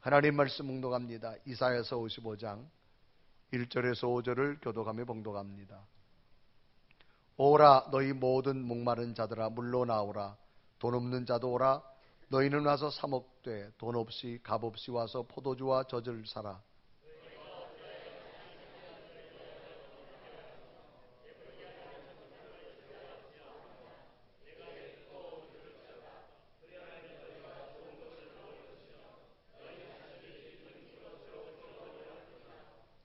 하나님 말씀 묵독합니다. 이사야서 55장 1절에서 5절을 교독하며 봉독합니다. 오라 너희 모든 목마른 자들아 물로 나오라. 돈 없는 자도 오라. 너희는 와서 사 먹되 돈 없이 값 없이 와서 포도주와 젖을 사라.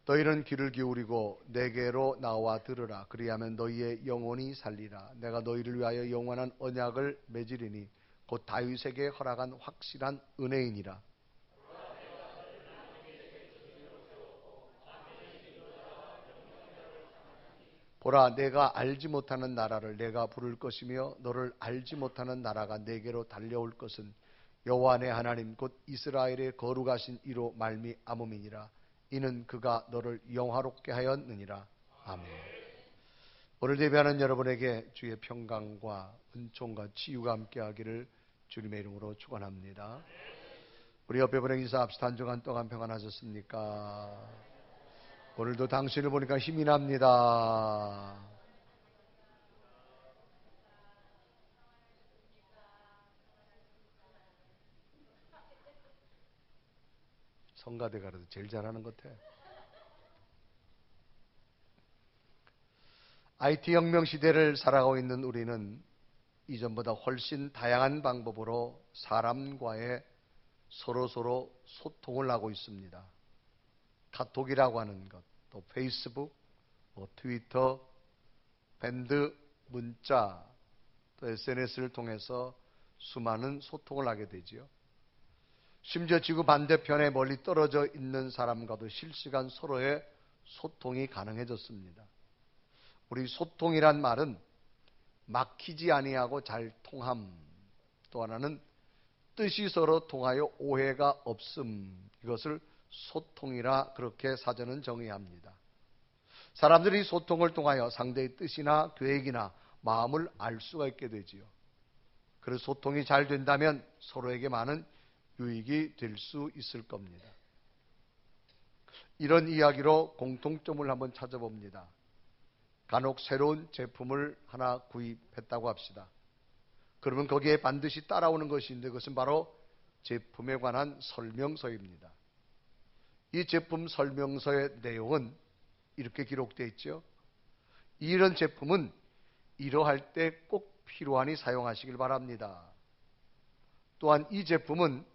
너희는 귀를 기울이고 내게로 나와 들으라. 그리하면 너희의 영혼이 살리라. 내가 너희를 위하여 영원한 언약을 맺으리니 곧 다윗에게 허락한 확실한 은혜이니라. 보라 내가 알지 못하는 나라를 내가 부를 것이며 너를 알지 못하는 나라가 내게로 달려올 것은 여호와 내 하나님 곧 이스라엘의 거룩하신 이로 말미암음이니라. 이는 그가 너를 영화롭게 하였느니라. 아멘. 오늘 예배하는 여러분에게 주의 평강과 은총과 치유가 함께하기를 주님의 이름으로 축원합니다. 우리 옆에 분에게 인사합시다. 한 주간 동안 평안하셨습니까? 오늘도 당신을 보니까 힘이 납니다. 성가대 가라도 제일 잘하는 것 같아. IT 혁명 시대를 살아가고 있는 우리는 이전보다 훨씬 다양한 방법으로 사람과의 서로 소통을 하고 있습니다. 카톡이라고 하는 것, 또 페이스북, 트위터, 밴드, 문자, 또 SNS를 통해서 수많은 소통을 하게 되지요. 심지어 지구 반대편에 멀리 떨어져 있는 사람과도 실시간 서로의 소통이 가능해졌습니다. 우리 소통이란 말은 막히지 아니하고 잘 통함, 또 하나는 뜻이 서로 통하여 오해가 없음, 이것을 소통이라 그렇게 사전은 정의합니다. 사람들이 소통을 통하여 상대의 뜻이나 계획이나 마음을 알 수가 있게 되지요. 그래서 소통이 잘 된다면 서로에게 많은 유익이 될 수 있을 겁니다. 이런 이야기로 공통점을 한번 찾아봅니다. 간혹 새로운 제품을 하나 구입했다고 합시다. 그러면 거기에 반드시 따라오는 것이 있는데 그것은 바로 제품에 관한 설명서입니다. 이 제품 설명서의 내용은 이렇게 기록되어 있죠. 이런 제품은 이러할 때 꼭 필요하니 사용하시길 바랍니다. 또한 이 제품은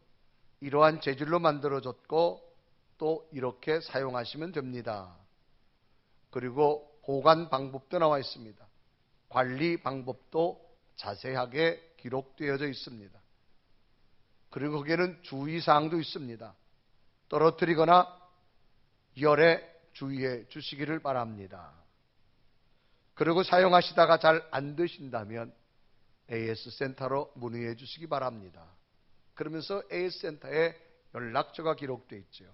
이러한 재질로 만들어졌고 또 이렇게 사용하시면 됩니다. 그리고 보관 방법도 나와 있습니다. 관리 방법도 자세하게 기록되어져 있습니다. 그리고 거기에는 주의사항도 있습니다. 떨어뜨리거나 열에 주의해 주시기를 바랍니다. 그리고 사용하시다가 잘 안 되신다면 AS센터로 문의해 주시기 바랍니다. 그러면서 AS센터에 연락처가 기록되어 있죠.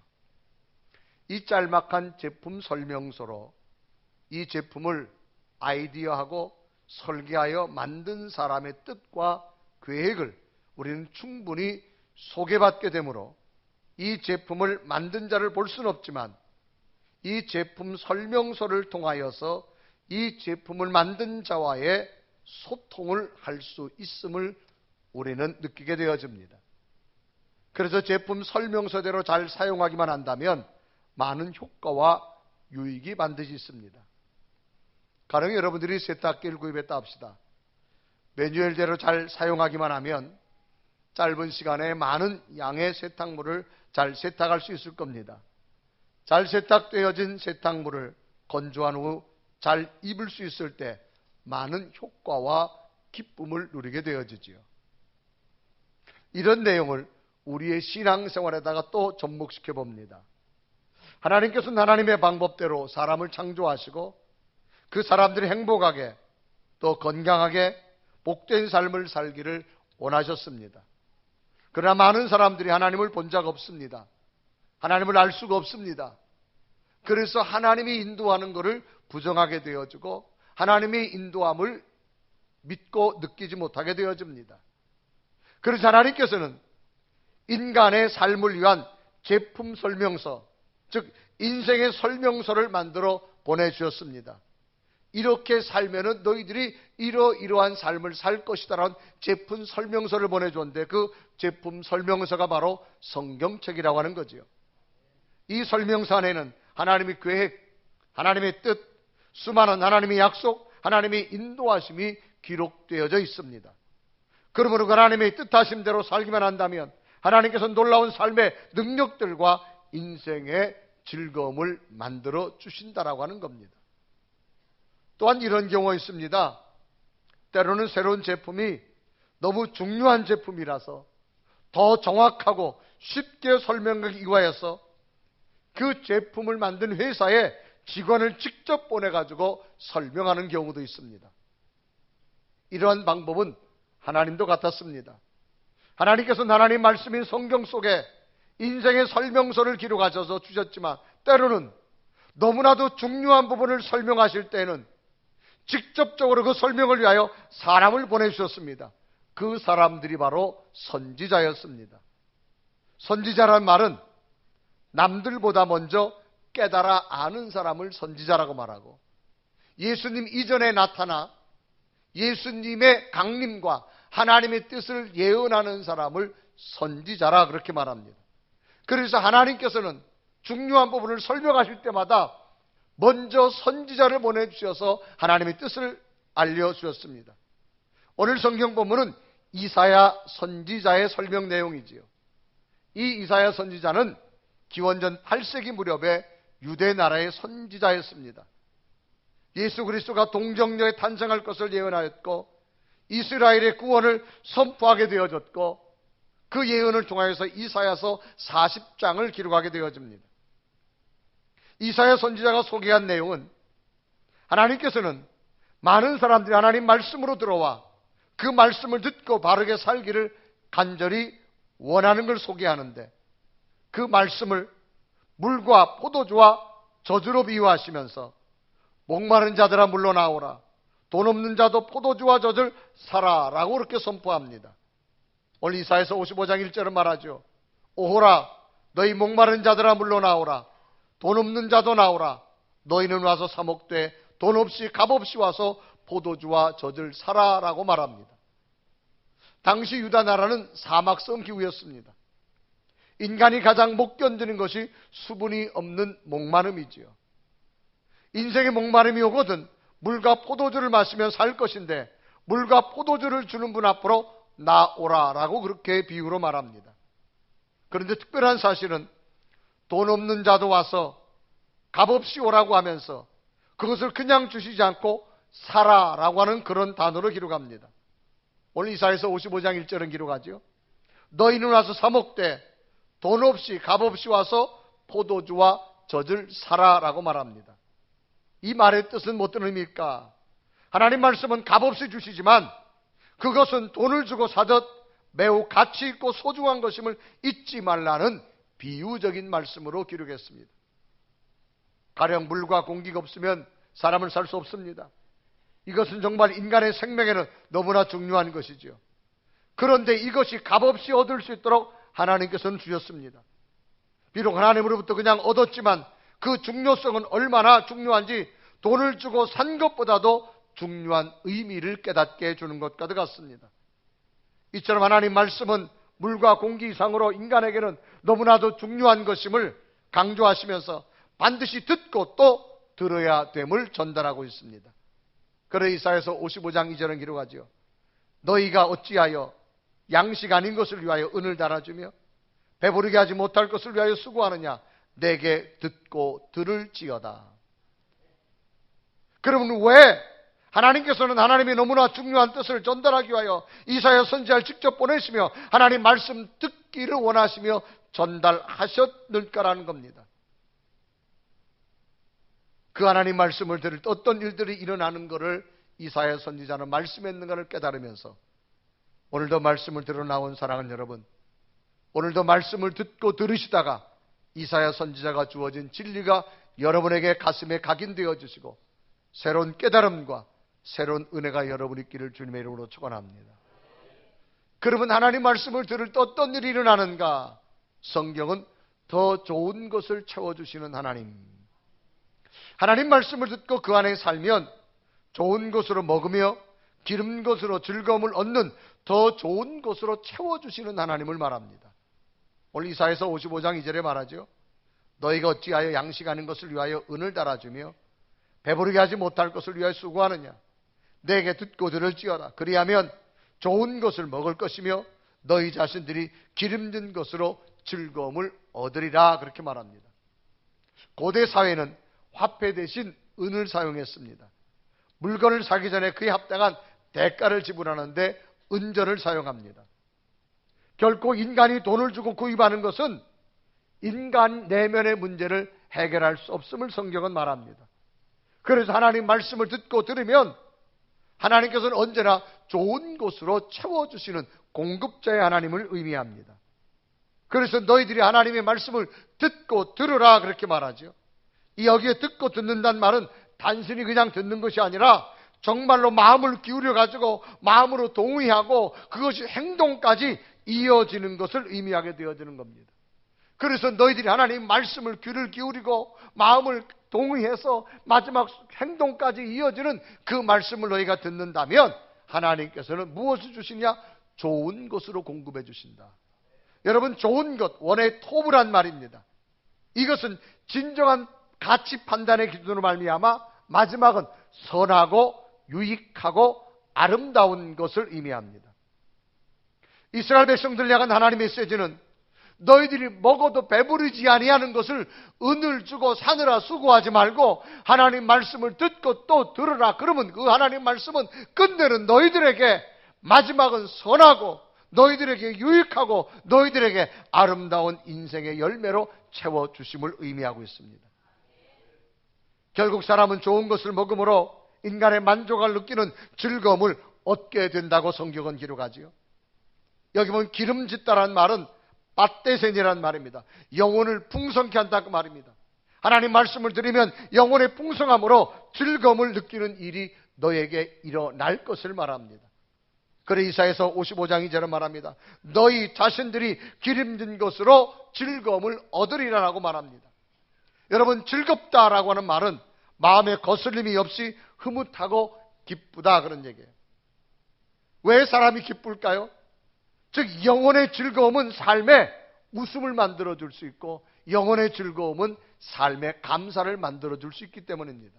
이 짤막한 제품 설명서로 이 제품을 아이디어하고 설계하여 만든 사람의 뜻과 계획을 우리는 충분히 소개받게 되므로 이 제품을 만든 자를 볼 수는 없지만 이 제품 설명서를 통하여서 이 제품을 만든 자와의 소통을 할 수 있음을 우리는 느끼게 되어집니다. 그래서 제품 설명서대로 잘 사용하기만 한다면 많은 효과와 유익이 반드시 있습니다. 가령 여러분들이 세탁기를 구입했다 합시다. 매뉴얼대로 잘 사용하기만 하면 짧은 시간에 많은 양의 세탁물을 잘 세탁할 수 있을 겁니다. 잘 세탁되어진 세탁물을 건조한 후 잘 입을 수 있을 때 많은 효과와 기쁨을 누리게 되어지지요. 이런 내용을 우리의 신앙생활에다가 또 접목시켜 봅니다. 하나님께서는 하나님의 방법대로 사람을 창조하시고 그 사람들이 행복하게 또 건강하게 복된 삶을 살기를 원하셨습니다. 그러나 많은 사람들이 하나님을 본 적 없습니다. 하나님을 알 수가 없습니다. 그래서 하나님이 인도하는 것을 부정하게 되어지고 하나님의 인도함을 믿고 느끼지 못하게 되어집니다. 그래서 하나님께서는 인간의 삶을 위한 제품 설명서, 즉 인생의 설명서를 만들어 보내주셨습니다. 이렇게 살면은 너희들이 이러이러한 삶을 살 것이다라는 제품 설명서를 보내줬는데, 그 제품 설명서가 바로 성경책이라고 하는 거지요. 이 설명서 안에는 하나님의 계획, 하나님의 뜻, 수많은 하나님의 약속, 하나님의 인도하심이 기록되어져 있습니다. 그러므로 하나님의 뜻하심대로 살기만 한다면 하나님께서 놀라운 삶의 능력들과 인생의 즐거움을 만들어 주신다라고 하는 겁니다. 또한 이런 경우가 있습니다. 때로는 새로운 제품이 너무 중요한 제품이라서 더 정확하고 쉽게 설명하기 위하여서 그 제품을 만든 회사에 직원을 직접 보내가지고 설명하는 경우도 있습니다. 이러한 방법은 하나님도 같았습니다. 하나님께서는 하나님 말씀인 성경 속에 인생의 설명서를 기록하셔서 주셨지만, 때로는 너무나도 중요한 부분을 설명하실 때에는 직접적으로 그 설명을 위하여 사람을 보내주셨습니다. 그 사람들이 바로 선지자였습니다. 선지자란 말은 남들보다 먼저 깨달아 아는 사람을 선지자라고 말하고, 예수님 이전에 나타나 예수님의 강림과 하나님의 뜻을 예언하는 사람을 선지자라 그렇게 말합니다. 그래서 하나님께서는 중요한 부분을 설명하실 때마다 먼저 선지자를 보내주셔서 하나님의 뜻을 알려주셨습니다. 오늘 성경 본문은 이사야 선지자의 설명 내용이지요. 이 이사야 선지자는 기원전 8세기 무렵에 유대 나라의 선지자였습니다. 예수 그리스도가 동정녀에 탄생할 것을 예언하였고, 이스라엘의 구원을 선포하게 되어졌고, 그 예언을 통하여서 이사야서 40장을 기록하게 되어집니다. 이사야 선지자가 소개한 내용은 하나님께서는 많은 사람들이 하나님 말씀으로 들어와 그 말씀을 듣고 바르게 살기를 간절히 원하는 걸 소개하는데, 그 말씀을 물과 포도주와 저주로 비유하시면서 목마른 자들아 물러나오라, 돈 없는 자도 포도주와 젖을 사라 라고 그렇게 선포합니다. 오늘 이사야서 55장 1절은 말하죠. 오호라 너희 목마른 자들아 물러나오라, 돈 없는 자도 나오라, 너희는 와서 사 먹되 돈 없이 값 없이 와서 포도주와 젖을 사라 라고 말합니다. 당시 유다 나라는 사막성 기후였습니다. 인간이 가장 못 견디는 것이 수분이 없는 목마름이지요. 인생의 목마름이 오거든 물과 포도주를 마시면 살 것인데, 물과 포도주를 주는 분 앞으로 나오라 라고 그렇게 비유로 말합니다. 그런데 특별한 사실은 돈 없는 자도 와서 값없이 오라고 하면서 그것을 그냥 주시지 않고 사라 라고 하는 그런 단어로 기록합니다. 오늘 이사야서 55장 1절은 기록하죠. 너희는 와서 사 먹되 돈 없이 값없이 와서 포도주와 젖을 사라 라고 말합니다. 이 말의 뜻은 어떤 의미일까? 하나님 말씀은 값없이 주시지만 그것은 돈을 주고 사듯 매우 가치 있고 소중한 것임을 잊지 말라는 비유적인 말씀으로 기록했습니다. 가령 물과 공기가 없으면 사람은 살 수 없습니다. 이것은 정말 인간의 생명에는 너무나 중요한 것이죠. 그런데 이것이 값없이 얻을 수 있도록 하나님께서는 주셨습니다. 비록 하나님으로부터 그냥 얻었지만 그 중요성은 얼마나 중요한지 돈을 주고 산 것보다도 중요한 의미를 깨닫게 해주는 것과 같습니다. 이처럼 하나님 말씀은 물과 공기 이상으로 인간에게는 너무나도 중요한 것임을 강조하시면서 반드시 듣고 또 들어야 됨을 전달하고 있습니다. 그래 이사야서 55장 2절은 기록하죠. 너희가 어찌하여 양식 아닌 것을 위하여 은을 달아주며 배부르게 하지 못할 것을 위하여 수고하느냐. 내게 듣고 들을지어다. 그러면 왜 하나님께서는 하나님이 너무나 중요한 뜻을 전달하기 위하여 이사야 선지자를 직접 보내시며 하나님 말씀 듣기를 원하시며 전달하셨을까라는 겁니다. 그 하나님 말씀을 들을 때 어떤 일들이 일어나는 것을 이사야 선지자는 말씀에 있는 것을 깨달으면서, 오늘도 말씀을 들어 나온 사랑하는 여러분, 오늘도 말씀을 듣고 들으시다가 이사야 선지자가 주어진 진리가 여러분에게 가슴에 각인되어 주시고 새로운 깨달음과 새로운 은혜가 여러분 있기를 주님의 이름으로 축원합니다. 그러면 하나님 말씀을 들을 때 어떤 일이 일어나는가? 성경은 더 좋은 것을 채워주시는 하나님. 하나님 말씀을 듣고 그 안에 살면 좋은 것으로 먹으며 기름 것으로 즐거움을 얻는 더 좋은 것으로 채워주시는 하나님을 말합니다. 오늘 이사야서 55장 2절에 말하죠. 너희가 어찌하여 양식하는 것을 위하여 은을 달아주며 배부르게 하지 못할 것을 위하여 수고하느냐. 내게 듣고 들을지어다. 그리하면 좋은 것을 먹을 것이며 너희 자신들이 기름진 것으로 즐거움을 얻으리라. 그렇게 말합니다. 고대 사회는 화폐 대신 은을 사용했습니다. 물건을 사기 전에 그에 합당한 대가를 지불하는데 은전을 사용합니다. 결코 인간이 돈을 주고 구입하는 것은 인간 내면의 문제를 해결할 수 없음을 성경은 말합니다. 그래서 하나님 말씀을 듣고 들으면 하나님께서는 언제나 좋은 것으로 채워주시는 공급자의 하나님을 의미합니다. 그래서 너희들이 하나님의 말씀을 듣고 들으라 그렇게 말하죠. 이 여기에 듣고 듣는다는 말은 단순히 그냥 듣는 것이 아니라 정말로 마음을 기울여 가지고 마음으로 동의하고 그것이 행동까지 이어지는 것을 의미하게 되어지는 겁니다. 그래서 너희들이 하나님 말씀을 귀를 기울이고 마음을 동의해서 마지막 행동까지 이어지는 그 말씀을 너희가 듣는다면 하나님께서는 무엇을 주시냐? 좋은 것으로 공급해 주신다. 여러분, 좋은 것, 원의 톱이란 말입니다. 이것은 진정한 가치 판단의 기준으로 말미암아 마지막은 선하고 유익하고 아름다운 것을 의미합니다. 이스라엘 백성들 향한 하나님의 메시지는 너희들이 먹어도 배부르지 아니하는 것을 은을 주고 사느라 수고하지 말고 하나님 말씀을 듣고 또 들으라. 그러면 그 하나님 말씀은 끝내는 너희들에게 마지막은 선하고 너희들에게 유익하고 너희들에게 아름다운 인생의 열매로 채워주심을 의미하고 있습니다. 결국 사람은 좋은 것을 먹음으로 인간의 만족을 느끼는 즐거움을 얻게 된다고 성경은 기록하지요. 여기 보면 기름짓다라는 말은 밧데센이라는 말입니다. 영혼을 풍성케 한다고 말입니다. 하나님 말씀을 들으면 영혼의 풍성함으로 즐거움을 느끼는 일이 너에게 일어날 것을 말합니다. 그래 이사야서 55장 2절은 말합니다. 너희 자신들이 기름진 것으로 즐거움을 얻으리라라고 말합니다. 여러분, 즐겁다라고 하는 말은 마음에 거슬림이 없이 흐뭇하고 기쁘다 그런 얘기예요. 왜 사람이 기쁠까요? 즉 영혼의 즐거움은 삶에 웃음을 만들어줄 수 있고 영혼의 즐거움은 삶에 감사를 만들어줄 수 있기 때문입니다.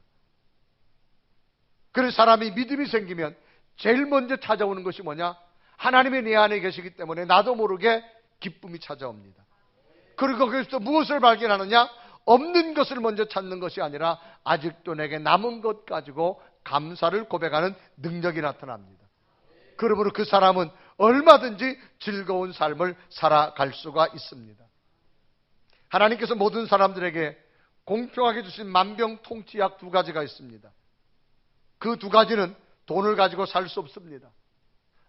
그래서 사람이 믿음이 생기면 제일 먼저 찾아오는 것이 뭐냐? 하나님이 내 안에 계시기 때문에 나도 모르게 기쁨이 찾아옵니다. 그리고 거기서 무엇을 발견하느냐? 없는 것을 먼저 찾는 것이 아니라 아직도 내게 남은 것 가지고 감사를 고백하는 능력이 나타납니다. 그러므로 그 사람은 얼마든지 즐거운 삶을 살아갈 수가 있습니다. 하나님께서 모든 사람들에게 공평하게 주신 만병통치약 두 가지가 있습니다. 그 두 가지는 돈을 가지고 살 수 없습니다.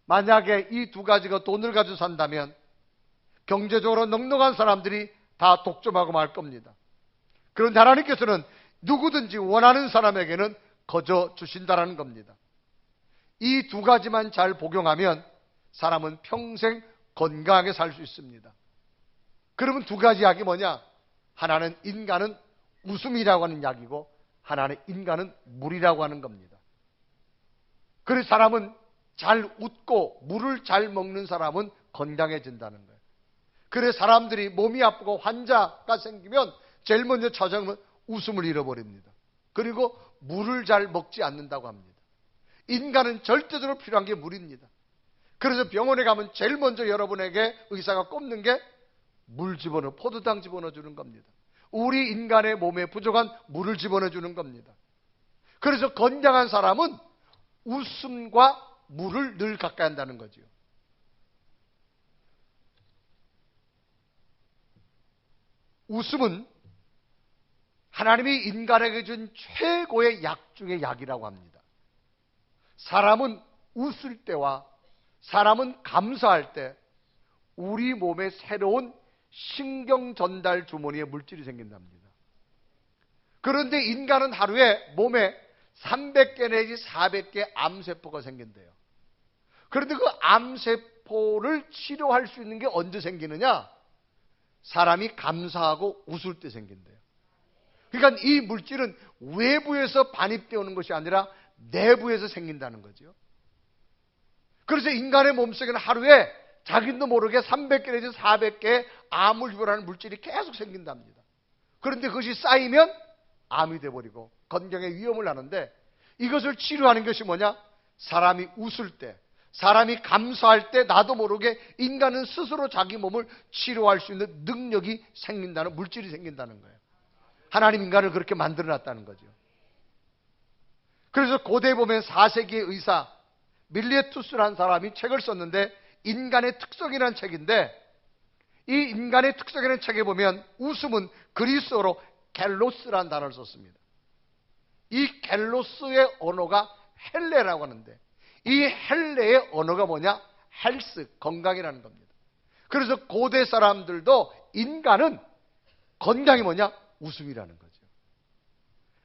만약에 이 두 가지가 돈을 가지고 산다면 경제적으로 넉넉한 사람들이 다 독점하고 말 겁니다. 그런데 하나님께서는 누구든지 원하는 사람에게는 거저 주신다라는 겁니다. 이 두 가지만 잘 복용하면 사람은 평생 건강하게 살 수 있습니다. 그러면 두 가지 약이 뭐냐? 하나는 인간은 웃음이라고 하는 약이고 하나는 인간은 물이라고 하는 겁니다. 그래서 사람은 잘 웃고 물을 잘 먹는 사람은 건강해진다는 거예요. 그래서 사람들이 몸이 아프고 환자가 생기면 제일 먼저 찾아오면 웃음을 잃어버립니다. 그리고 물을 잘 먹지 않는다고 합니다. 인간은 절대적으로 필요한 게 물입니다. 그래서 병원에 가면 제일 먼저 여러분에게 의사가 꼽는 게 물 집어넣어, 포도당 집어넣어 주는 겁니다. 우리 인간의 몸에 부족한 물을 집어넣어 주는 겁니다. 그래서 건강한 사람은 웃음과 물을 늘 가까이 한다는 거죠. 웃음은 하나님이 인간에게 준 최고의 약 중의 약이라고 합니다. 사람은 웃을 때와 사람은 감사할 때 우리 몸에 새로운 신경 전달 주머니에 물질이 생긴답니다. 그런데 인간은 하루에 몸에 300개 내지 400개 암세포가 생긴대요. 그런데 그 암세포를 치료할 수 있는 게 언제 생기느냐? 사람이 감사하고 웃을 때 생긴대요. 그러니까 이 물질은 외부에서 반입되어 오는 것이 아니라 내부에서 생긴다는 거죠. 그래서 인간의 몸속에는 하루에 자기도 모르게 300개 내지 400개의 암을 유발하는 물질이 계속 생긴답니다. 그런데 그것이 쌓이면 암이 돼버리고 건강에 위험을 하는데, 이것을 치료하는 것이 뭐냐? 사람이 웃을 때, 사람이 감사할 때 나도 모르게 인간은 스스로 자기 몸을 치료할 수 있는 능력이 생긴다는, 물질이 생긴다는 거예요. 하나님 인간을 그렇게 만들어놨다는 거죠. 그래서 고대에 보면 4세기의 의사 밀레투스라는 사람이 책을 썼는데, 인간의 특성이라는 책인데, 이 인간의 특성이라는 책에 보면 웃음은 그리스어로 갤로스라는 단어를 썼습니다. 이 갤로스의 언어가 헬레라고 하는데, 이 헬레의 언어가 뭐냐? 헬스, 건강이라는 겁니다. 그래서 고대 사람들도 인간은 건강이 뭐냐? 웃음이라는 거죠.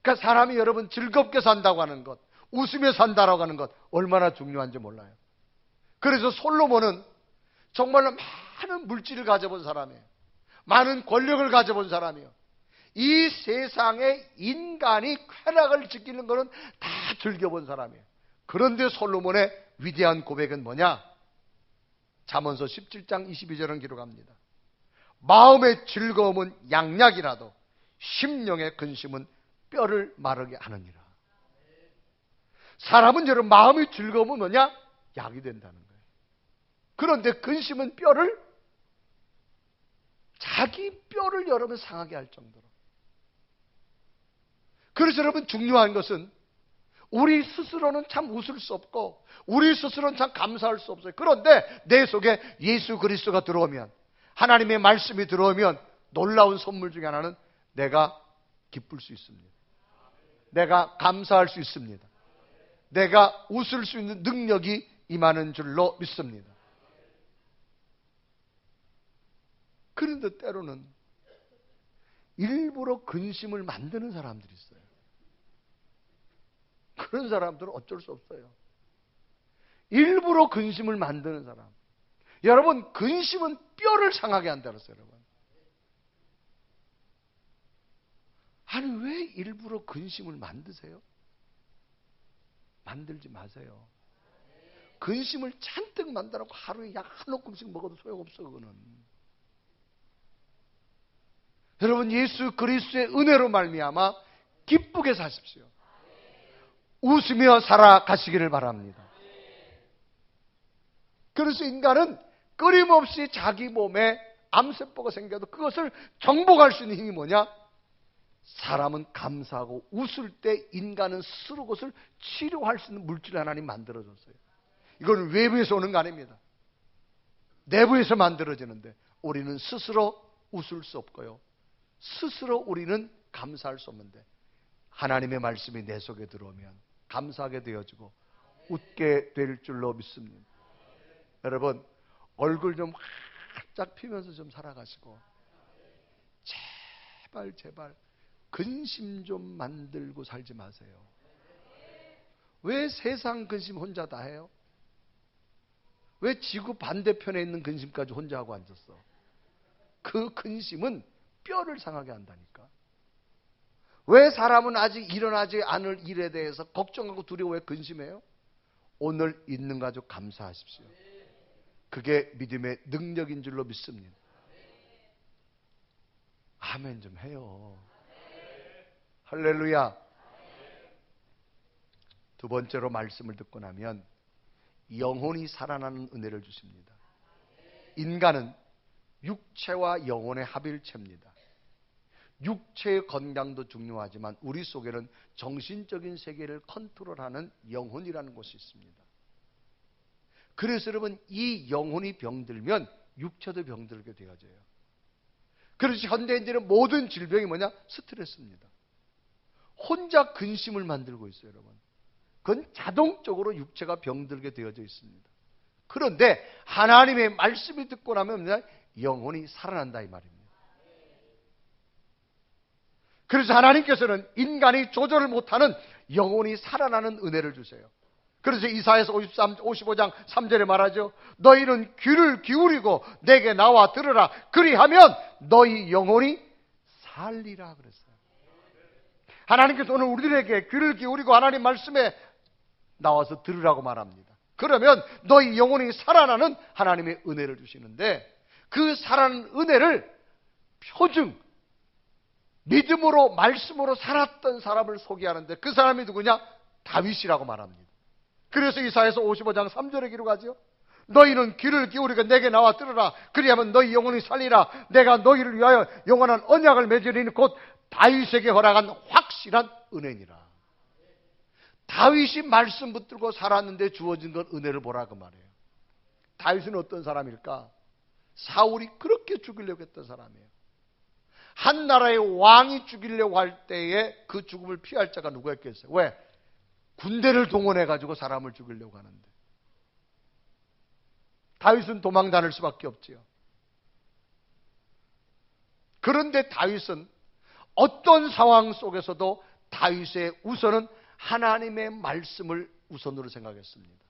그러니까 사람이 여러분 즐겁게 산다고 하는 것, 웃으며 산다라고 하는 것 얼마나 중요한지 몰라요. 그래서 솔로몬은 정말로 많은 물질을 가져본 사람이에요. 많은 권력을 가져본 사람이에요. 이 세상에 인간이 쾌락을 지키는 것은 다 즐겨본 사람이에요. 그런데 솔로몬의 위대한 고백은 뭐냐? 잠언서 17장 22절은 기록합니다. 마음의 즐거움은 양약이라도 심령의 근심은 뼈를 마르게 하느니라. 사람은 여러분 마음의 즐거움은 뭐냐? 약이 된다는 거예요. 그런데 근심은 뼈를, 자기 뼈를 여러분 상하게 할 정도로. 그래서 여러분 중요한 것은 우리 스스로는 참 웃을 수 없고 우리 스스로는 참 감사할 수 없어요. 그런데 내 속에 예수 그리스도가 들어오면, 하나님의 말씀이 들어오면 놀라운 선물 중에 하나는 내가 기쁠 수 있습니다. 내가 감사할 수 있습니다. 내가 웃을 수 있는 능력이 임하는 줄로 믿습니다. 그런데 때로는 일부러 근심을 만드는 사람들이 있어요. 그런 사람들은 어쩔 수 없어요. 일부러 근심을 만드는 사람. 여러분, 근심은 뼈를 상하게 한다 그랬어요, 여러분. 아니, 왜 일부러 근심을 만드세요? 만들지 마세요. 근심을 잔뜩 만들라고 하루에 약 한 움큼씩 먹어도 소용없어, 그거는. 여러분, 예수 그리스도의 은혜로 말미암아 기쁘게 사십시오. 웃으며 살아가시기를 바랍니다. 그래서 인간은 끊임없이 자기 몸에 암세포가 생겨도 그것을 정복할 수 있는 힘이 뭐냐? 사람은 감사하고 웃을 때 인간은 스스로 그것을 치료할 수 있는 물질을 하나님 만들어줬어요. 이건 외부에서 오는 거 아닙니다. 내부에서 만들어지는데, 우리는 스스로 웃을 수 없고요, 스스로 우리는 감사할 수 없는데, 하나님의 말씀이 내 속에 들어오면 감사하게 되어지고 웃게 될 줄로 믿습니다. 여러분, 얼굴 좀 활짝 피면서 좀 살아가시고, 제발 근심 좀 만들고 살지 마세요. 왜 세상 근심 혼자 다 해요? 왜 지구 반대편에 있는 근심까지 혼자 하고 앉았어? 그 근심은 뼈를 상하게 한다니까. 왜 사람은 아직 일어나지 않을 일에 대해서 걱정하고 두려워 왜 근심해요? 오늘 있는 가족 감사하십시오. 그게 믿음의 능력인 줄로 믿습니다. 아멘 좀 해요. 할렐루야. 두 번째로 말씀을 듣고 나면 영혼이 살아나는 은혜를 주십니다. 인간은 육체와 영혼의 합일체입니다. 육체의 건강도 중요하지만 우리 속에는 정신적인 세계를 컨트롤하는 영혼이라는 것이 있습니다. 그래서 여러분, 이 영혼이 병들면 육체도 병들게 되어져요. 그래서 현대인들은 모든 질병이 뭐냐? 스트레스입니다. 혼자 근심을 만들고 있어요, 여러분. 그건 자동적으로 육체가 병들게 되어져 있습니다. 그런데 하나님의 말씀이 듣고 나면 뭐냐? 영혼이 살아난다 이 말입니다. 그래서 하나님께서는 인간이 조절을 못하는 영혼이 살아나는 은혜를 주세요. 그래서 이사야서 55장 3절에 말하죠. 너희는 귀를 기울이고 내게 나와 들으라. 그리하면 너희 영혼이 살리라 그랬어요. 하나님께서 오늘 우리들에게 귀를 기울이고 하나님 말씀에 나와서 들으라고 말합니다. 그러면 너희 영혼이 살아나는 하나님의 은혜를 주시는데, 그 살아나는 은혜를 표징, 믿음으로 말씀으로 살았던 사람을 소개하는데, 그 사람이 누구냐? 다윗이라고 말합니다. 그래서 이사야서 55장 3절에 기록하죠. 너희는 귀를 기울이고 내게 나와 들으라. 그리하면 너희 영혼이 살리라. 내가 너희를 위하여 영원한 언약을 맺으리니 곧 다윗에게 허락한 확실한 은혜니라. 다윗이 말씀 붙들고 살았는데 주어진 건 은혜를 보라 그 말이에요. 다윗은 어떤 사람일까? 사울이 그렇게 죽이려고 했던 사람이에요. 한 나라의 왕이 죽이려고 할 때에 그 죽음을 피할 자가 누구였겠어요? 왜? 군대를 동원해가지고 사람을 죽이려고 하는데. 다윗은 도망 다닐 수밖에 없지요. 그런데 다윗은 어떤 상황 속에서도 다윗의 우선은 하나님의 말씀을 우선으로 생각했습니다.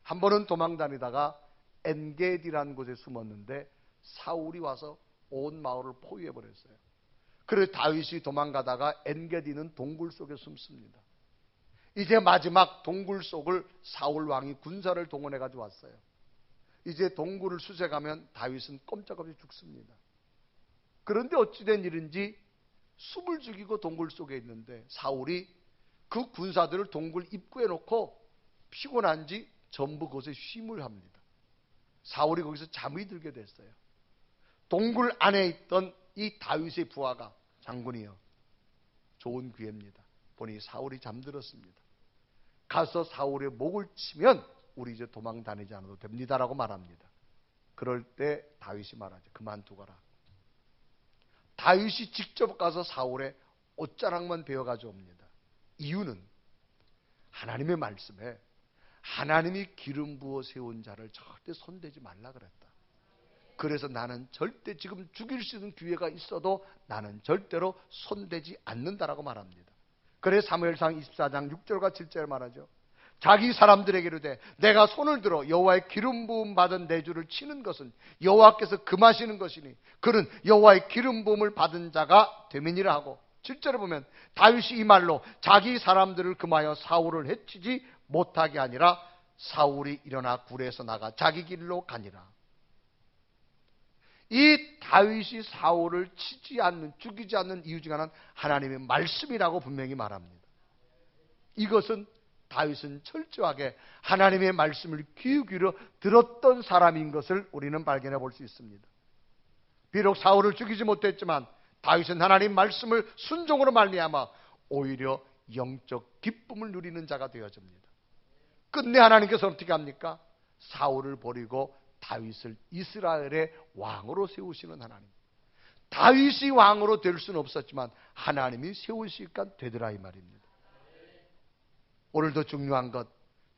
한 번은 도망 다니다가 엔게디라는 곳에 숨었는데 사울이 와서 온 마을을 포위해버렸어요. 그래서 다윗이 도망가다가 엔게디는 동굴 속에 숨습니다. 이제 마지막 동굴 속을 사울 왕이 군사를 동원해가지고 왔어요. 이제 동굴을 수색하면 다윗은 꼼짝없이 죽습니다. 그런데 어찌된 일인지 숨을 죽이고 동굴 속에 있는데 사울이 그 군사들을 동굴 입구에 놓고 피곤한지 전부 그곳에 쉼을 합니다. 사울이 거기서 잠이 들게 됐어요. 동굴 안에 있던 이 다윗의 부하가, 장군이요, 좋은 기회입니다. 보니 사울이 잠들었습니다. 가서 사울의 목을 치면 우리 이제 도망 다니지 않아도 됩니다라고 말합니다. 그럴 때 다윗이 말하죠. 그만두거라. 다윗이 직접 가서 사울의 옷자락만 베어가지고 옵니다. 이유는 하나님의 말씀에 하나님이 기름 부어 세운 자를 절대 손대지 말라 그랬다. 그래서 나는 절대 지금 죽일 수 있는 기회가 있어도 나는 절대로 손대지 않는다라고 말합니다. 그래서 사무엘상 24장 6절과 7절에 말하죠. 자기 사람들에게 이르되 내가 손을 들어 여호와의 기름 부음 받은 내 주를 치는 것은 여호와께서 금하시는 것이니 그는 여호와의 기름 부음을 받은 자가 되민이라 하고, 7절에 보면 다윗이 이 말로 자기 사람들을 금하여 사울을 해치지 못하게 하니라. 사울이 일어나 굴에서 나가 자기 길로 가니라. 이 다윗이 사울을 치지 않는, 죽이지 않는 이유 중 하나는 하나님의 말씀이라고 분명히 말합니다. 이것은 다윗은 철저하게 하나님의 말씀을 귀 기울여 들었던 사람인 것을 우리는 발견해 볼 수 있습니다. 비록 사울을 죽이지 못했지만 다윗은 하나님 말씀을 순종으로 말미암아 오히려 영적 기쁨을 누리는 자가 되어집니다. 끝내 하나님께서 어떻게 합니까? 사울을 버리고 다윗을 이스라엘의 왕으로 세우시는 하나님. 다윗이 왕으로 될 수는 없었지만 하나님이 세우시니까 되더라 이 말입니다. 오늘도 중요한 것,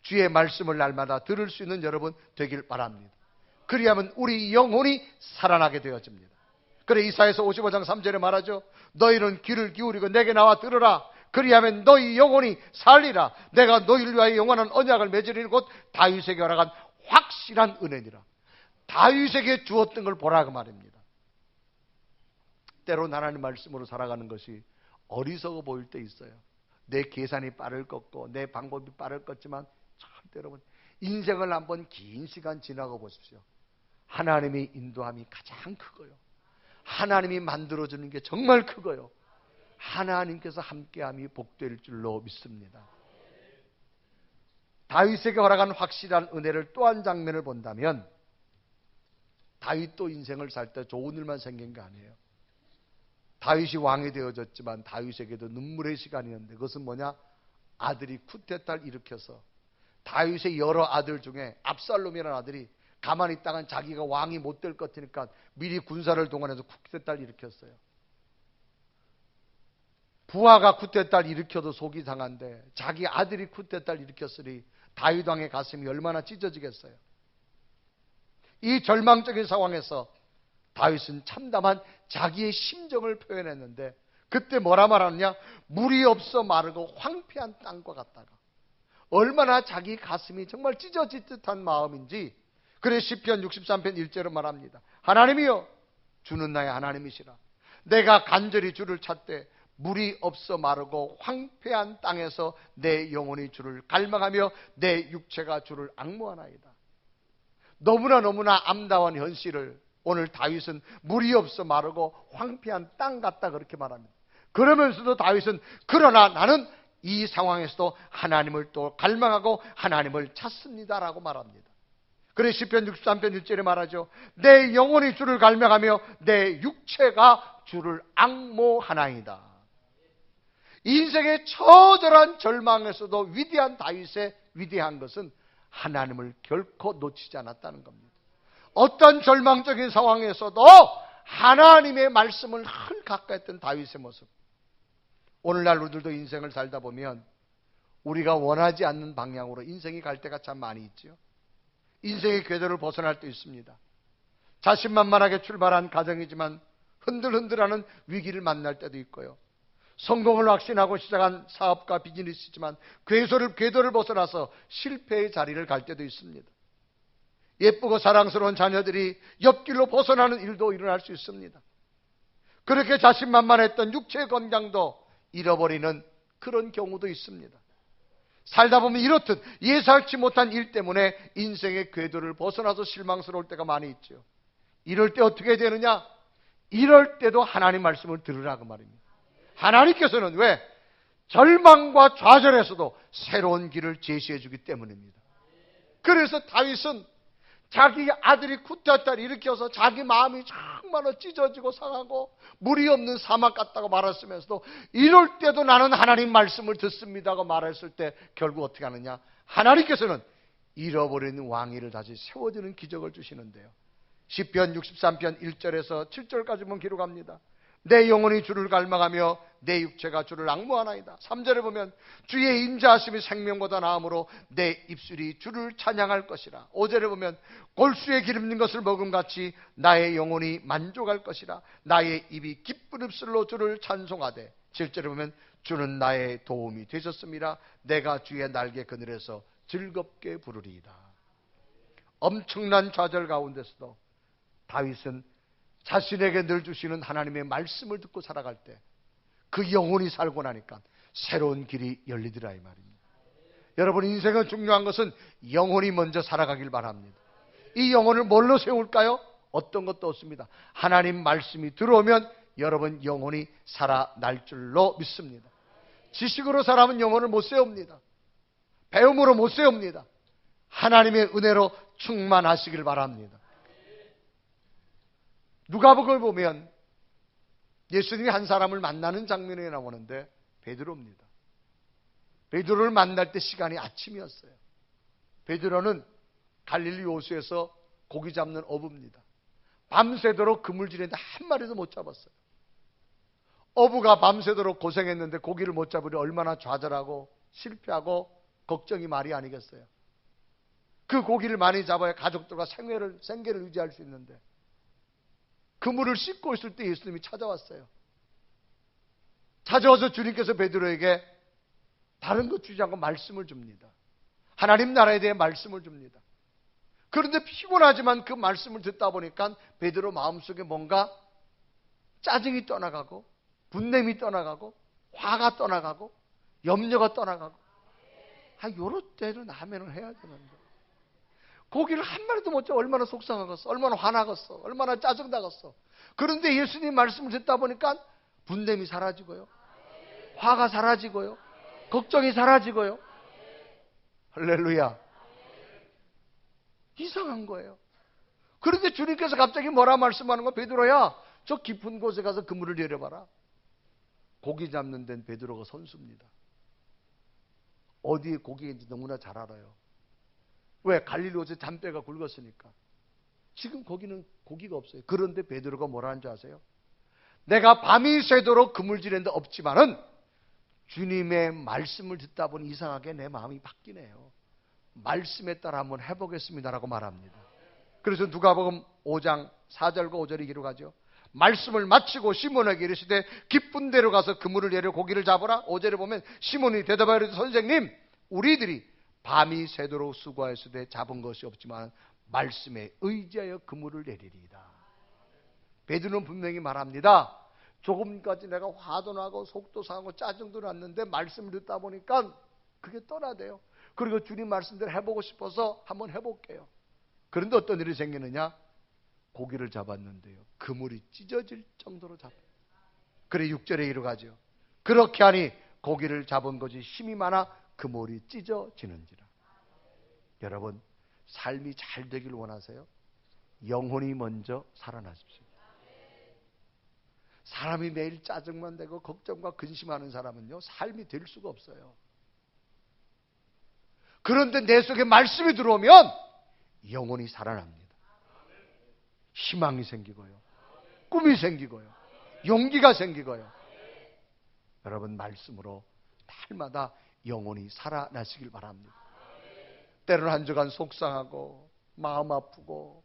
주의 말씀을 날마다 들을 수 있는 여러분 되길 바랍니다. 그리하면 우리 영혼이 살아나게 되어집니다. 그래 이사야서 55장 3절에 말하죠. 너희는 귀를 기울이고 내게 나와 들으라. 그리하면 너희 영혼이 살리라. 내가 너희를 위하여 영원한 언약을 맺으리니 곧 다윗에게 허락한 확실한 은혜니라. 다윗에게 주었던 걸 보라 그 말입니다. 때로 하나님 말씀으로 살아가는 것이 어리석어 보일 때 있어요. 내 계산이 빠를 것고 내 방법이 빠를 것지만 절대 여러분 인생을 한번 긴 시간 지나고 보십시오. 하나님의 인도함이 가장 크고요. 하나님이 만들어주는 게 정말 크고요. 하나님께서 함께함이 복될 줄로 믿습니다. 다윗에게 허락한 확실한 은혜를 또 한 장면을 본다면, 다윗도 인생을 살 때 좋은 일만 생긴 게 아니에요. 다윗이 왕이 되어졌지만 다윗에게도 눈물의 시간이었는데, 그것은 뭐냐? 아들이 쿠데타를 일으켜서 다윗의 여러 아들 중에 압살롬이라는 아들이 가만히 있다간 자기가 왕이 못 될 것 같으니까 미리 군사를 동원해서 쿠데타를 일으켰어요. 부하가 쿠데타를 일으켜도 속이 상한데 자기 아들이 쿠데타를 일으켰으니 다윗 왕의 가슴이 얼마나 찢어지겠어요. 이 절망적인 상황에서 다윗은 참담한 자기의 심정을 표현했는데, 그때 뭐라 말하느냐? 물이 없어 마르고 황폐한 땅과 같다가 얼마나 자기 가슴이 정말 찢어질 듯한 마음인지, 그래 시편 63편 1절로 말합니다. 하나님이여, 주는 나의 하나님이시라. 내가 간절히 주를 찾되 물이 없어 마르고 황폐한 땅에서 내 영혼이 주를 갈망하며 내 육체가 주를 앙모하나이다. 너무나 암담한 현실을 오늘 다윗은 물이 없어 마르고 황폐한 땅 같다 그렇게 말합니다. 그러면서도 다윗은 그러나 나는 이 상황에서도 하나님을 또 갈망하고 하나님을 찾습니다라고 말합니다. 그래 시편 63편 1절에 말하죠. 내 영혼이 주를 갈망하며 내 육체가 주를 앙모하나이다. 인생의 처절한 절망에서도 위대한 다윗의 위대한 것은 하나님을 결코 놓치지 않았다는 겁니다. 어떤 절망적인 상황에서도 하나님의 말씀을 늘 가까이했던 다윗의 모습. 오늘날 우리들도 인생을 살다 보면 우리가 원하지 않는 방향으로 인생이 갈 때가 참 많이 있죠. 인생의 궤도를 벗어날 때 있습니다. 자신만만하게 출발한 가정이지만 흔들흔들하는 위기를 만날 때도 있고요. 성공을 확신하고 시작한 사업과 비즈니스지만 궤도를 벗어나서 실패의 자리를 갈 때도 있습니다. 예쁘고 사랑스러운 자녀들이 옆길로 벗어나는 일도 일어날 수 있습니다. 그렇게 자신만만했던 육체의 건강도 잃어버리는 그런 경우도 있습니다. 살다 보면 이렇듯 예상치 못한 일 때문에 인생의 궤도를 벗어나서 실망스러울 때가 많이 있죠. 이럴 때 어떻게 되느냐? 이럴 때도 하나님 말씀을 들으라고 말입니다. 하나님께서는 왜? 절망과 좌절에서도 새로운 길을 제시해 주기 때문입니다. 그래서 다윗은 자기 아들이 구태타를 일으켜서 자기 마음이 정말로 찢어지고 상하고 물이 없는 사막 같다고 말했으면서도 이럴 때도 나는 하나님 말씀을 듣습니다고 말했을 때 결국 어떻게 하느냐? 하나님께서는 잃어버린 왕위를 다시 세워주는 기적을 주시는데요. 시편 63편 1절에서 7절까지 보면 기록합니다. 내 영혼이 주를 갈망하며 내 육체가 주를 앙모하나이다. 3절에 보면 주의 인자하심이 생명보다 나음으로 내 입술이 주를 찬양할 것이라. 5절에 보면 골수에 기름진 것을 먹음같이 나의 영혼이 만족할 것이라. 나의 입이 기쁜 입술로 주를 찬송하되. 7절에 보면 주는 나의 도움이 되셨습니다. 내가 주의 날개 그늘에서 즐겁게 부르리이다. 엄청난 좌절 가운데서도 다윗은 자신에게 늘 주시는 하나님의 말씀을 듣고 살아갈 때 그 영혼이 살고 나니까 새로운 길이 열리더라 이 말입니다. 여러분, 인생은 중요한 것은 영혼이 먼저 살아가길 바랍니다. 이 영혼을 뭘로 세울까요? 어떤 것도 없습니다. 하나님 말씀이 들어오면 여러분 영혼이 살아날 줄로 믿습니다. 지식으로 사람은 영혼을 못 세웁니다. 배움으로 못 세웁니다. 하나님의 은혜로 충만하시길 바랍니다. 누가복음을 보면 예수님이 한 사람을 만나는 장면이 나오는데 베드로입니다. 베드로를 만날 때 시간이 아침이었어요. 베드로는 갈릴리 호수에서 고기 잡는 어부입니다. 밤새도록 그물질했는데 한 마리도 못 잡았어요. 어부가 밤새도록 고생했는데 고기를 못 잡으니 얼마나 좌절하고 실패하고 걱정이 말이 아니겠어요. 그 고기를 많이 잡아야 가족들과 생계를 유지할 수 있는데 그물을 씻고 있을 때 예수님이 찾아왔어요. 찾아와서 주님께서 베드로에게 다른 것 주지 않고 말씀을 줍니다. 하나님 나라에 대해 말씀을 줍니다. 그런데 피곤하지만 그 말씀을 듣다 보니까 베드로 마음속에 뭔가 짜증이 떠나가고 분냄이 떠나가고 화가 떠나가고 염려가 떠나가고, 요럴 때는 아멘을 해야 되는데 고기를 한 마리도 못 잡아 얼마나 속상하겠어, 얼마나 화나겠어, 얼마나 짜증나겠어. 그런데 예수님 말씀을 듣다 보니까 분냄이 사라지고요, 화가 사라지고요, 걱정이 사라지고요. 할렐루야. 이상한 거예요. 그런데 주님께서 갑자기 뭐라 말씀하는 거야? 베드로야, 저 깊은 곳에 가서 그물을 내려봐라. 고기 잡는 데는 베드로가 선수입니다. 어디에 고기인지 너무나 잘 알아요. 왜? 갈릴리 호수에 잔뼈가 굵었으니까. 지금 거기는 고기가 없어요. 그런데 베드로가 뭐라는 줄 아세요? 내가 밤이 새도록 그물질했는데 없지만은 주님의 말씀을 듣다 보니 이상하게 내 마음이 바뀌네요. 말씀에 따라 한번 해보겠습니다라고 말합니다. 그래서 누가복음 5장 4절과 5절이 기록하죠. 말씀을 마치고 시몬에게 이르시되 깊은 데로 가서 그물을 내려 고기를 잡으라. 5절에 보면 시몬이 대답하여 이르되 선생님, 우리들이 밤이 새도록 수고하였으되 잡은 것이 없지만 말씀에 의지하여 그물을 내리리이다. 베드로는 분명히 말합니다. 조금까지 내가 화도 나고 속도 상하고 짜증도 났는데 말씀을 듣다 보니까 그게 떠나대요. 그리고 주님 말씀대로 해보고 싶어서 한번 해볼게요. 그런데 어떤 일이 생기느냐? 고기를 잡았는데요, 그물이 찢어질 정도로 잡아요. 그래 6절에 이르가죠. 그렇게 하니 고기를 잡은 것이 힘이 많아 그물이 찢어지는지라. 여러분, 삶이 잘 되길 원하세요? 영혼이 먼저 살아나십시오. 사람이 매일 짜증만 내고 걱정과 근심하는 사람은요, 삶이 될 수가 없어요. 그런데 내 속에 말씀이 들어오면 영혼이 살아납니다. 희망이 생기고요, 꿈이 생기고요, 용기가 생기고요. 여러분, 말씀으로 날마다 영혼이 살아나시길 바랍니다. 때로는 한 주간 속상하고 마음 아프고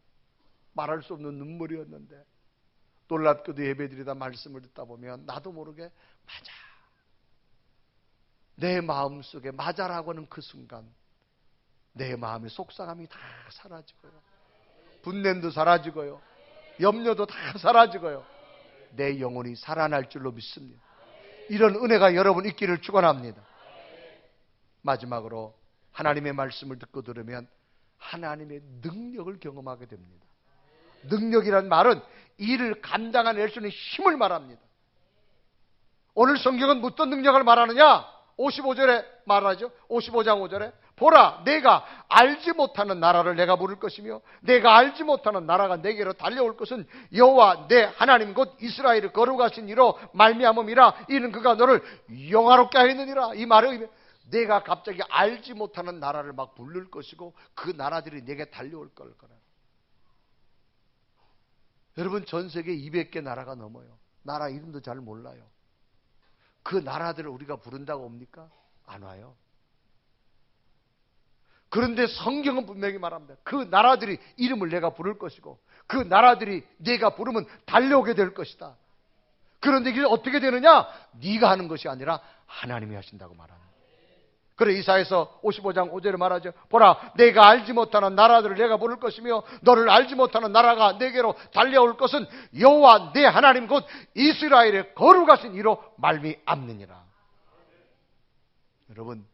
말할 수 없는 눈물이었는데 놀랍게도 예배드리다 말씀을 듣다 보면 나도 모르게 맞아, 내 마음속에 맞아라고 하는 그 순간 내 마음의 속상함이 다 사라지고요, 분냄도 사라지고요, 염려도 다 사라지고요, 내 영혼이 살아날 줄로 믿습니다. 이런 은혜가 여러분 있기를 축원합니다. 마지막으로 하나님의 말씀을 듣고 들으면 하나님의 능력을 경험하게 됩니다. 능력이란 말은 일을 감당해낼 수 있는 힘을 말합니다. 오늘 성경은 어떤 능력을 말하느냐? 55절에 말하죠. 55장 5절에 보라, 내가 알지 못하는 나라를 내가 부를 것이며 내가 알지 못하는 나라가 내게로 달려올 것은 여호와 내 하나님 곧 이스라엘을 거룩하신 이로 말미암음이라. 이는 그가 너를 영화롭게 하였느니라. 이 말의 의미, 내가 갑자기 알지 못하는 나라를 막 부를 것이고 그 나라들이 내게 달려올 거라. 여러분, 전 세계 200개 나라가 넘어요. 나라 이름도 잘 몰라요. 그 나라들을 우리가 부른다고 옵니까? 안 와요. 그런데 성경은 분명히 말합니다. 그 나라들이 이름을 내가 부를 것이고 그 나라들이 내가 부르면 달려오게 될 것이다. 그런데 이게 어떻게 되느냐? 네가 하는 것이 아니라 하나님이 하신다고 말합니다. 그래 이사야서 55장 5절에 말하죠. 보라, 내가 알지 못하는 나라들을 내가 부를 것이며 너를 알지 못하는 나라가 내게로 달려올 것은 여호와 내 하나님 곧 이스라엘의 거룩하신 이로 말미암느니라. 여러분,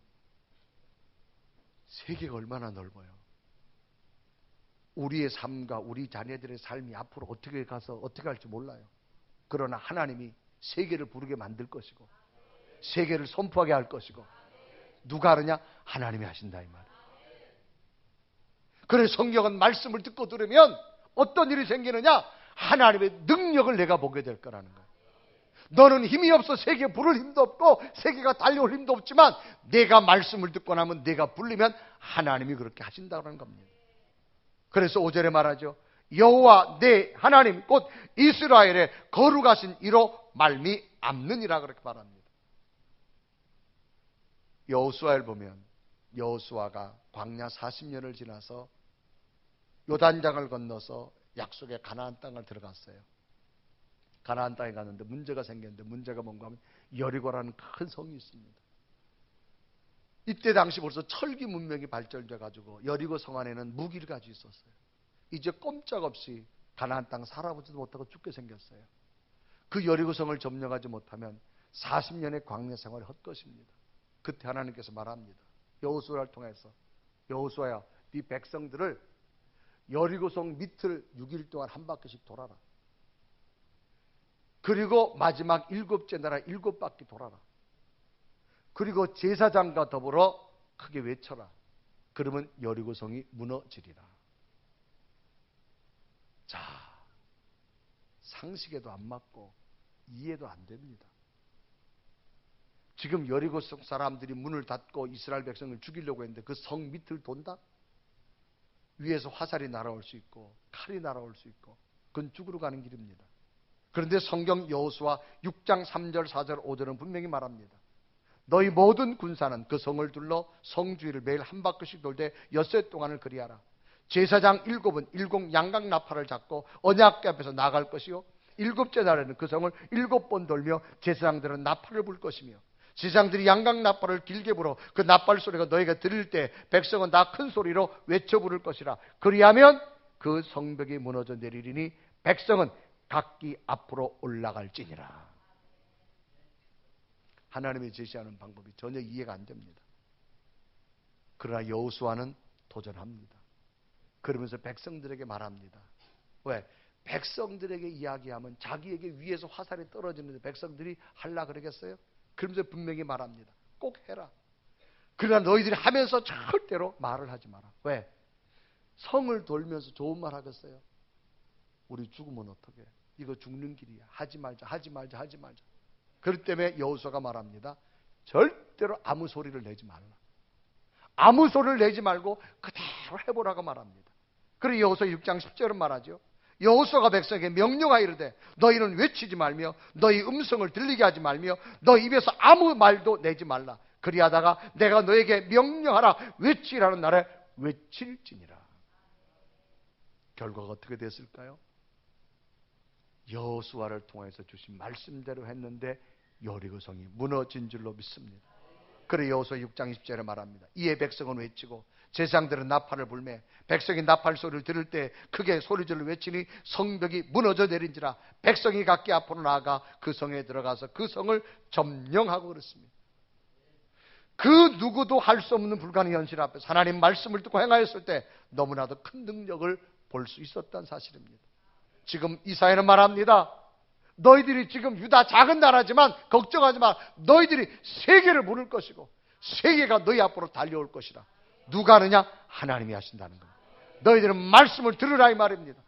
세계가 얼마나 넓어요. 우리의 삶과 우리 자녀들의 삶이 앞으로 어떻게 가서 어떻게 할지 몰라요. 그러나 하나님이 세계를 부르게 만들 것이고 세계를 선포하게 할 것이고 누가 하느냐? 하나님이 하신다 이 말이에요. 그래서 성경은 말씀을 듣고 들으면 어떤 일이 생기느냐? 하나님의 능력을 내가 보게 될 거라는 거예요. 너는 힘이 없어 세계 부를 힘도 없고 세계가 달려올 힘도 없지만 내가 말씀을 듣고 나면 내가 불리면 하나님이 그렇게 하신다는 겁니다. 그래서 5절에 말하죠. 여호와 내 하나님 곧 이스라엘의 거룩하신 이로 말미암느니라 그렇게 말합니다. 여호수아를 보면 여호수아가 광야 40년을 지나서 요단강을 건너서 약속의 가나안 땅을 들어갔어요. 가나안 땅에 갔는데 문제가 생겼는데 문제가 뭔가 하면 여리고라는 큰 성이 있습니다. 이때 당시 벌써 철기 문명이 발전돼 가지고 여리고 성 안에는 무기를 가지고 있었어요. 이제 꼼짝없이 가나안 땅 살아보지도 못하고 죽게 생겼어요. 그 여리고 성을 점령하지 못하면 40년의 광야 생활이 헛것입니다. 그때 하나님께서 말합니다. 여호수아를 통해서 여호수아야, 네 백성들을 여리고성 밑을 6일 동안 한 바퀴씩 돌아라. 그리고 마지막 7째 나라 7바퀴 돌아라. 그리고 제사장과 더불어 크게 외쳐라. 그러면 여리고성이 무너지리라. 자, 상식에도 안 맞고 이해도 안 됩니다. 지금 여리고성 사람들이 문을 닫고 이스라엘 백성을 죽이려고 했는데 그 성 밑을 돈다? 위에서 화살이 날아올 수 있고 칼이 날아올 수 있고 그건 죽으러 가는 길입니다. 그런데 성경 여호수아 6장 3절 4절 5절은 분명히 말합니다. 너희 모든 군사는 그 성을 둘러 성 주위를 매일 한 바퀴씩 돌되 엿새 동안을 그리하라. 제사장 7은 일곱 양각 나팔을 잡고 언약궤 앞에서 나갈 것이요 7째 날에는 그 성을 7번 돌며 제사장들은 나팔을 불 것이며 제사장들이 양각 나팔을 길게 불어 그 나팔 소리가 너희가 들릴 때 백성은 다 큰 소리로 외쳐 부를 것이라. 그리하면 그 성벽이 무너져 내리리니 백성은 각기 앞으로 올라갈지니라. 하나님이 제시하는 방법이 전혀 이해가 안 됩니다. 그러나 여호수아는 도전합니다. 그러면서 백성들에게 말합니다. 왜? 백성들에게 이야기하면 자기에게 위에서 화살이 떨어지는데 백성들이 할라 그러겠어요? 그러면서 분명히 말합니다. 꼭 해라. 그러나 너희들이 하면서 절대로 말을 하지 마라. 왜? 성을 돌면서 좋은 말 하겠어요? 우리 죽으면 어떡해? 이거 죽는 길이야. 하지 말자. 그렇기 때문에 여호수아가 말합니다. 절대로 아무 소리를 내지 말라. 아무 소리를 내지 말고 그대로 해보라고 말합니다. 그리고 여호수아 6장 10절은 말하죠. 여호수아가 백성에게 명령하여 이르되 너희는 외치지 말며 너희 음성을 들리게 하지 말며 너희 입에서 아무 말도 내지 말라. 그리하다가 내가 너에게 명령하라 외치라는 날에 외칠지니라. 결과가 어떻게 됐을까요? 여호수아를 통해서 주신 말씀대로 했는데 여리고성이 무너진 줄로 믿습니다. 그래 여호수아 6장 20절에 말합니다. 이에 백성은 외치고 제사장들은 나팔을 불매 백성이 나팔 소리를 들을 때 크게 소리질러 외치니 성벽이 무너져 내린지라. 백성이 각기 앞으로 나아가 그 성에 들어가서 그 성을 점령하고 그렇습니다. 그 누구도 할 수 없는 불가능한 현실 앞에서 하나님 말씀을 듣고 행하였을 때 너무나도 큰 능력을 볼 수 있었다는 사실입니다. 지금 이사야는 말합니다. 너희들이 지금 유다 작은 나라지만 걱정하지 마. 너희들이 세계를 물을 것이고 세계가 너희 앞으로 달려올 것이라. 누가 하느냐? 하나님이 하신다는 겁니다. 너희들은 말씀을 들으라 이 말입니다.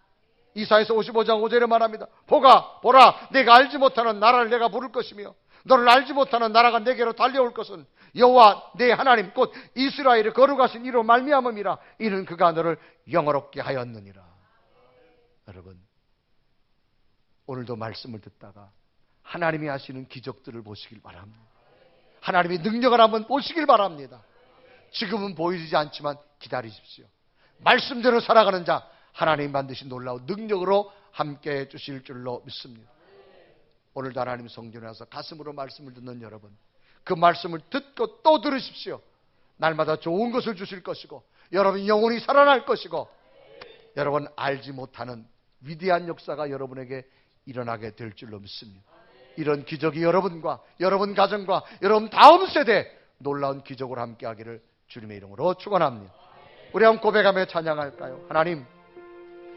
이사야서 55장 5절에 말합니다. 보라 내가 알지 못하는 나라를 내가 부를 것이며 너를 알지 못하는 나라가 내게로 달려올 것은 여호와 내 하나님 곧 이스라엘의 거룩하신 이로 말미암음이라. 이는 그가 너를 영화롭게 하였느니라. 여러분 오늘도 말씀을 듣다가 하나님이 하시는 기적들을 보시길 바랍니다. 하나님의 능력을 한번 보시길 바랍니다. 지금은 보이지 않지만 기다리십시오. 말씀대로 살아가는 자 하나님 반드시 놀라운 능력으로 함께해 주실 줄로 믿습니다. 오늘도 하나님 성전에 와서 가슴으로 말씀을 듣는 여러분, 그 말씀을 듣고 또 들으십시오. 날마다 좋은 것을 주실 것이고 여러분 영혼이 살아날 것이고 여러분 알지 못하는 위대한 역사가 여러분에게 일어나게 될 줄로 믿습니다. 이런 기적이 여러분과 여러분 가정과 여러분 다음 세대 놀라운 기적으로 함께하기를 주님의 이름으로 축원합니다. 우리 한번 고백하며 찬양할까요? 하나님,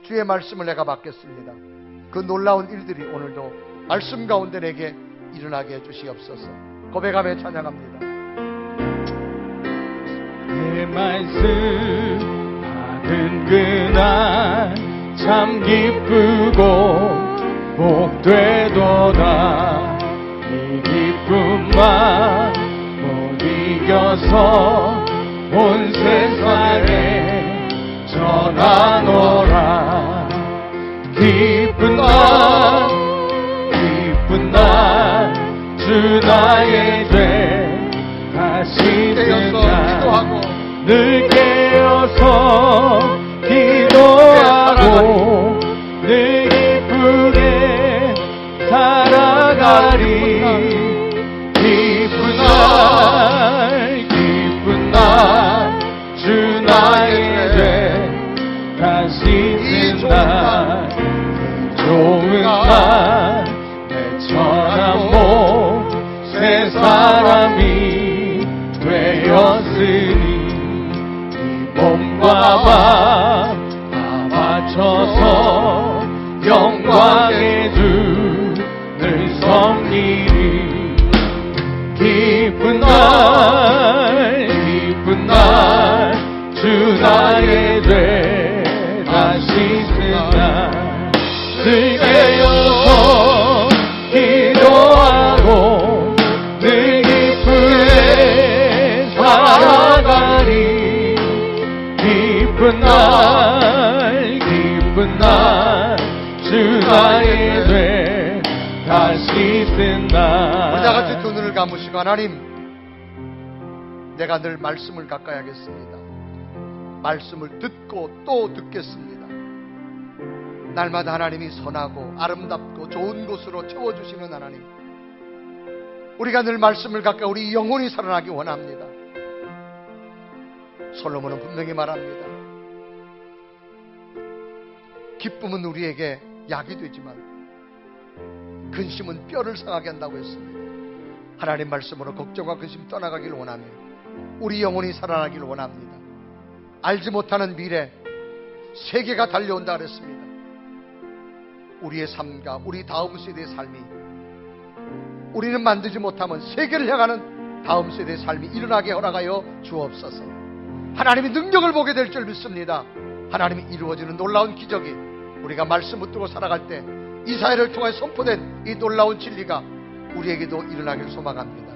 주의 말씀을 내가 받겠습니다. 그 놀라운 일들이 오늘도 말씀 가운데 내게 일어나게 해주시옵소서. 고백하며 찬양합니다. 내 말씀 받은 그날 참 기쁘고 복되도다. 이 기쁨만 못 이겨서 온 세상에 전하노라. 기쁜 날 주 나의 죄 다시 기도하고 늘 깨어서 기도하고 늘 기쁘게 살아가리. 기쁜 날 주 나의 죄 다시 날 좋은 날 내 천한 몸 새 사람이 되었으니 이 몸과 다 바쳐서 영광의 주를 섬기리. 기쁜 날 주 나의 죄 다시 날 늘 깨어서 기도하고 늘 기쁘게 살아가리. 기쁜 날 주 나의 죄 다시 쓴 날. 우리 다 같이 두 눈을 감으시고 하나님, 내가 늘 말씀을 가까이 하겠습니다. 말씀을 듣고 또 듣겠습니다. 날마다 하나님이 선하고 아름답고 좋은 곳으로 채워주시는 하나님, 우리가 늘 말씀을 갖고 우리 영혼이 살아나기 원합니다. 솔로몬은 분명히 말합니다. 기쁨은 우리에게 약이 되지만 근심은 뼈를 상하게 한다고 했습니다. 하나님 말씀으로 걱정과 근심 떠나가길 원하며 우리 영혼이 살아나길 원합니다. 알지 못하는 미래, 세계가 달려온다 그랬습니다. 우리의 삶과 우리 다음 세대의 삶이 우리는 만들지 못하면 세계를 향하는 다음 세대의 삶이 일어나게 허락하여 주옵소서. 하나님의 능력을 보게 될 줄 믿습니다. 하나님이 이루어지는 놀라운 기적이 우리가 말씀 붙들고 살아갈 때 이사야를 통해 선포된 이 놀라운 진리가 우리에게도 일어나길 소망합니다.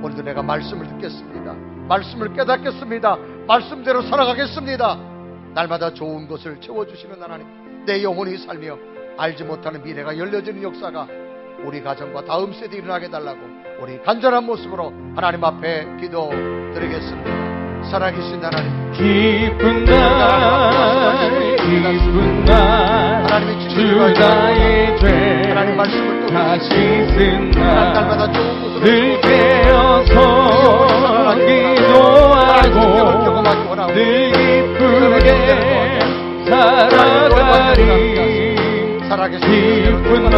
오늘도 내가 말씀을 듣겠습니다. 말씀을 깨닫겠습니다. 말씀대로 살아가겠습니다. 날마다 좋은 것을 채워주시는 하나님, 내 영혼이 살며 알지 못하는 미래가 열려지는 역사가 우리 가정과 다음 세대에 일어나게 달라고 우리 간절한 모습으로 하나님 앞에 기도드리겠습니다. 살아계신 하나님, 기쁜 날 하나님의 주 나의 죄 하나님 말씀을 또 다시 쓴 날 날마다 좋은 곳으로 늘 깨어서 기도하고 늘 기쁘게 살아가리. 기쁜 날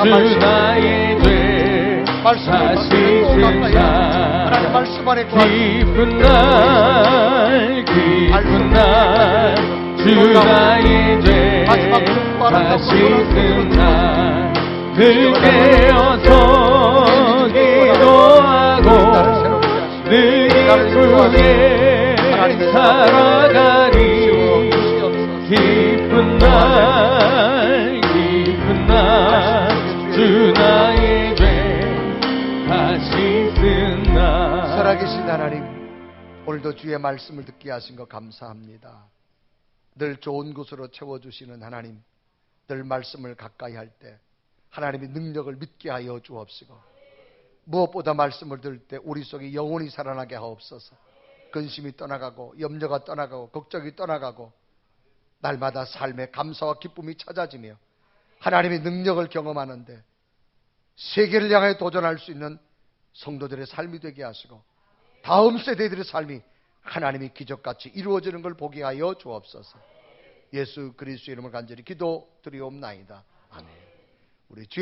주 나의 죄 다시 쓴 날 기쁜 날 주 나의 죄 다시 쓴 날 늘 깨어서 기도하고 늘 기쁘게 살아가리. 기쁜 날 주 나의 죄 다시 쓴 날. 살아계신 하나님, 오늘도 주의 말씀을 듣게 하신 것 감사합니다. 늘 좋은 곳으로 채워주시는 하나님, 늘 말씀을 가까이 할 때 하나님의 능력을 믿게 하여 주옵시고, 무엇보다 말씀을 들을 때 우리 속에 영혼이 살아나게 하옵소서. 근심이 떠나가고 염려가 떠나가고 걱정이 떠나가고 날마다 삶의 감사와 기쁨이 찾아지며 하나님의 능력을 경험하는데 세계를 향해 도전할 수 있는 성도들의 삶이 되게 하시고 다음 세대들의 삶이 하나님의 기적같이 이루어지는 걸 보게 하여 주옵소서. 예수 그리스도의 이름을 간절히 기도드리옵나이다. 아멘. 우리 주의